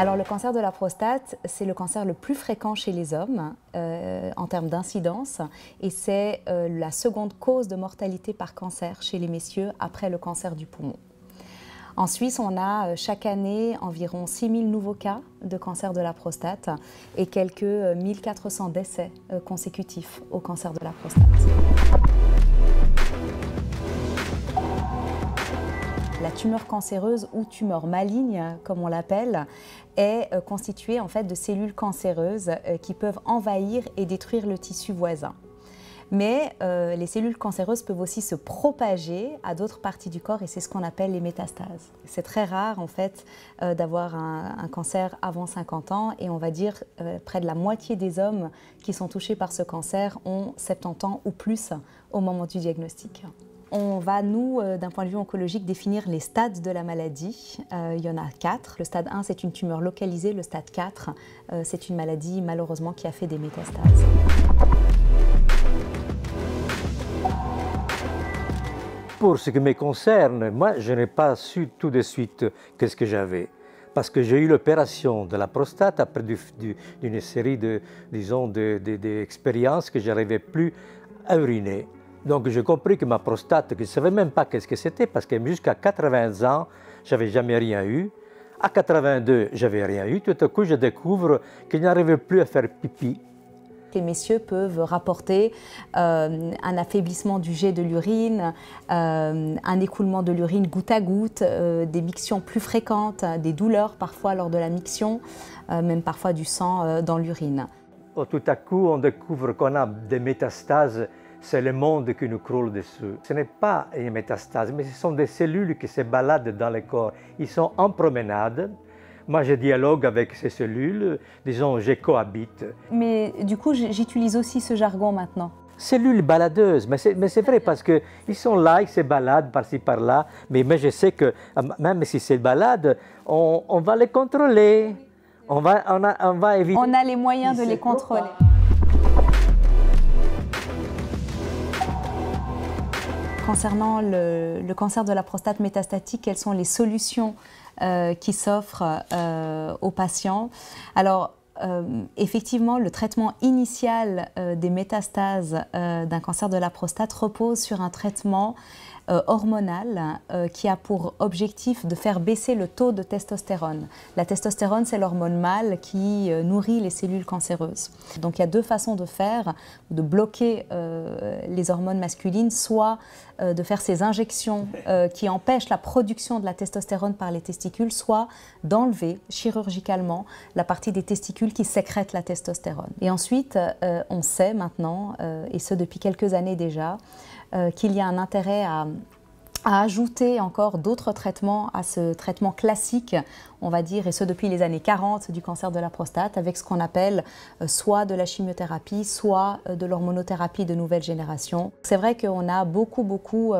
Alors le cancer de la prostate, c'est le cancer le plus fréquent chez les hommes en termes d'incidence et c'est la seconde cause de mortalité par cancer chez les messieurs après le cancer du poumon. En Suisse, on a chaque année environ 6 000 nouveaux cas de cancer de la prostate et quelques 1 400 décès consécutifs au cancer de la prostate. La tumeur cancéreuse ou tumeur maligne, comme on l'appelle, est constituée en fait de cellules cancéreuses qui peuvent envahir et détruire le tissu voisin. Mais les cellules cancéreuses peuvent aussi se propager à d'autres parties du corps et c'est ce qu'on appelle les métastases. C'est très rare en fait d'avoir un cancer avant 50 ans et on va dire près de la moitié des hommes qui sont touchés par ce cancer ont 70 ans ou plus au moment du diagnostic. On va, nous, d'un point de vue oncologique, définir les stades de la maladie. Il y en a 4. Le stade 1, c'est une tumeur localisée. Le stade 4, c'est une maladie, malheureusement, qui a fait des métastases. Pour ce qui me concerne, moi, je n'ai pas su tout de suite qu'est-ce que j'avais. Parce que j'ai eu l'opération de la prostate après d'une série d'expériences que je n'arrivais plus à uriner. Donc j'ai compris que ma prostate, que je ne savais même pas qu'est-ce que c'était, parce que jusqu'à 80 ans, je n'avais jamais rien eu. À 82, je n'avais rien eu. Tout à coup, je découvre que je n'arrivais plus à faire pipi. Les messieurs peuvent rapporter un affaiblissement du jet de l'urine, un écoulement de l'urine goutte à goutte, des mictions plus fréquentes, des douleurs parfois lors de la miction, même parfois du sang dans l'urine. Tout à coup, on découvre qu'on a des métastases. C'est le monde qui nous croule dessus. Ce n'est pas une métastase, mais ce sont des cellules qui se baladent dans le corps. Ils sont en promenade. Moi, je dialogue avec ces cellules, disons, je cohabite. Mais du coup, j'utilise aussi ce jargon maintenant. Cellules baladeuses, mais c'est vrai parce qu'ils sont là, ils se baladent par-ci, par-là. Mais je sais que même si c'est balade, on va les contrôler. On va éviter. On a les moyens de les contrôler. Concernant le cancer de la prostate métastatique, quelles sont les solutions qui s'offrent aux patients? Alors, effectivement, le traitement initial des métastases d'un cancer de la prostate repose sur un traitement hormonal qui a pour objectif de faire baisser le taux de testostérone. La testostérone, c'est l'hormone mâle qui nourrit les cellules cancéreuses. Donc il y a deux façons de faire, de bloquer les hormones masculines, soit de faire ces injections qui empêchent la production de la testostérone par les testicules, soit d'enlever chirurgicalement la partie des testicules qui sécrètent la testostérone. Et ensuite, on sait maintenant, et ce depuis quelques années déjà, qu'il y a un intérêt à ajouter encore d'autres traitements à ce traitement classique, on va dire, et ce depuis les années 40 du cancer de la prostate, avec ce qu'on appelle soit de la chimiothérapie, soit de l'hormonothérapie de nouvelle génération. C'est vrai qu'on a beaucoup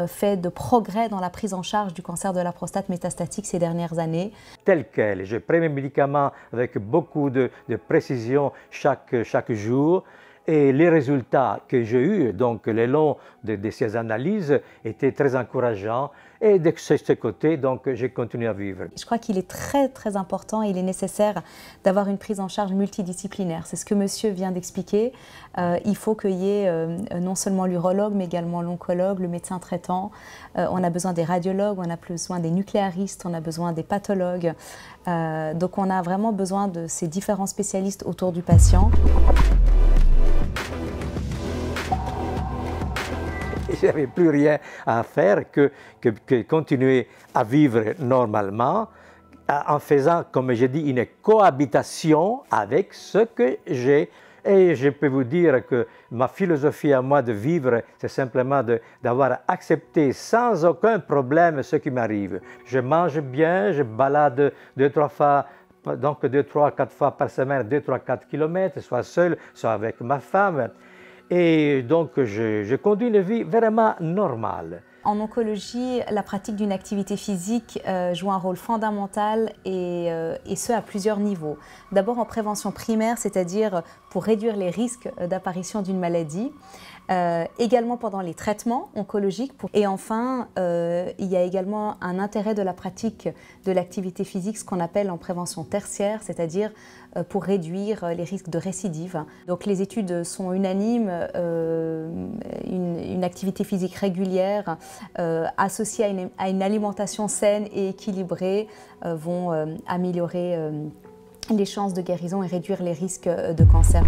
fait de progrès dans la prise en charge du cancer de la prostate métastatique ces dernières années. Tel quel, je prends mes médicaments avec beaucoup de précision chaque jour. Et les résultats que j'ai eus, donc le long de ces analyses, étaient très encourageants. Et de ce côté, donc, j'ai continué à vivre. Je crois qu'il est très important, il est nécessaire d'avoir une prise en charge multidisciplinaire. C'est ce que monsieur vient d'expliquer. Il faut qu'il y ait non seulement l'urologue, mais également l'oncologue, le médecin traitant. On a besoin des radiologues, on a besoin des nucléaristes, on a besoin des pathologues. Donc on a vraiment besoin de ces différents spécialistes autour du patient. Je n'avais plus rien à faire que continuer à vivre normalement en faisant, comme je dis, une cohabitation avec ce que j'ai. Et je peux vous dire que ma philosophie à moi de vivre, c'est simplement d'avoir accepté sans aucun problème ce qui m'arrive. Je mange bien, je balade 2-3 fois. Donc 2-3-4 fois par semaine, 2-3-4 kilomètres, soit seul, soit avec ma femme. Et donc je conduis une vie vraiment normale. En oncologie, la pratique d'une activité physique joue un rôle fondamental et ce à plusieurs niveaux. D'abord en prévention primaire, c'est-à-dire pour réduire les risques d'apparition d'une maladie. Également pendant les traitements oncologiques. Et enfin, il y a également un intérêt de la pratique de l'activité physique, ce qu'on appelle en prévention tertiaire, c'est-à-dire pour réduire les risques de récidive. Donc les études sont unanimes, une activité physique régulière associée à une alimentation saine et équilibrée vont améliorer les chances de guérison et réduire les risques de cancer.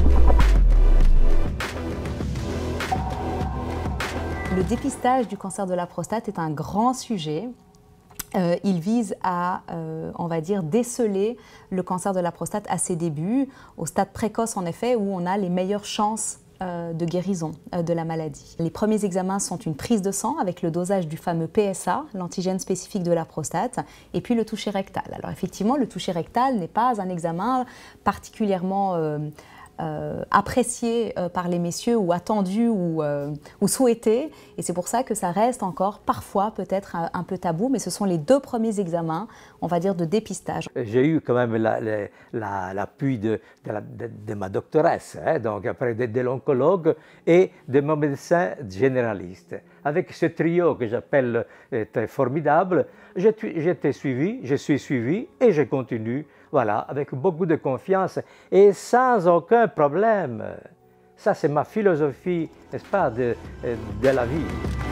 Le dépistage du cancer de la prostate est un grand sujet. Il vise à, on va dire, déceler le cancer de la prostate à ses débuts, au stade précoce en effet, où on a les meilleures chances de guérison de la maladie. Les premiers examens sont une prise de sang avec le dosage du fameux PSA, l'antigène spécifique de la prostate, et puis le toucher rectal. Alors effectivement, le toucher rectal n'est pas un examen particulièrement apprécié par les messieurs ou attendu ou souhaité, et c'est pour ça que ça reste encore parfois peut-être un peu tabou, mais ce sont les 2 premiers examens, on va dire, de dépistage. J'ai eu quand même l'appui de ma doctoresse, donc après de l'oncologue et de mon médecin généraliste. Avec ce trio que j'appelle très formidable, j'étais suivi, je suis suivi et je continue, voilà, avec beaucoup de confiance et sans aucun problème. Ça, c'est ma philosophie, n'est-ce pas, de la vie.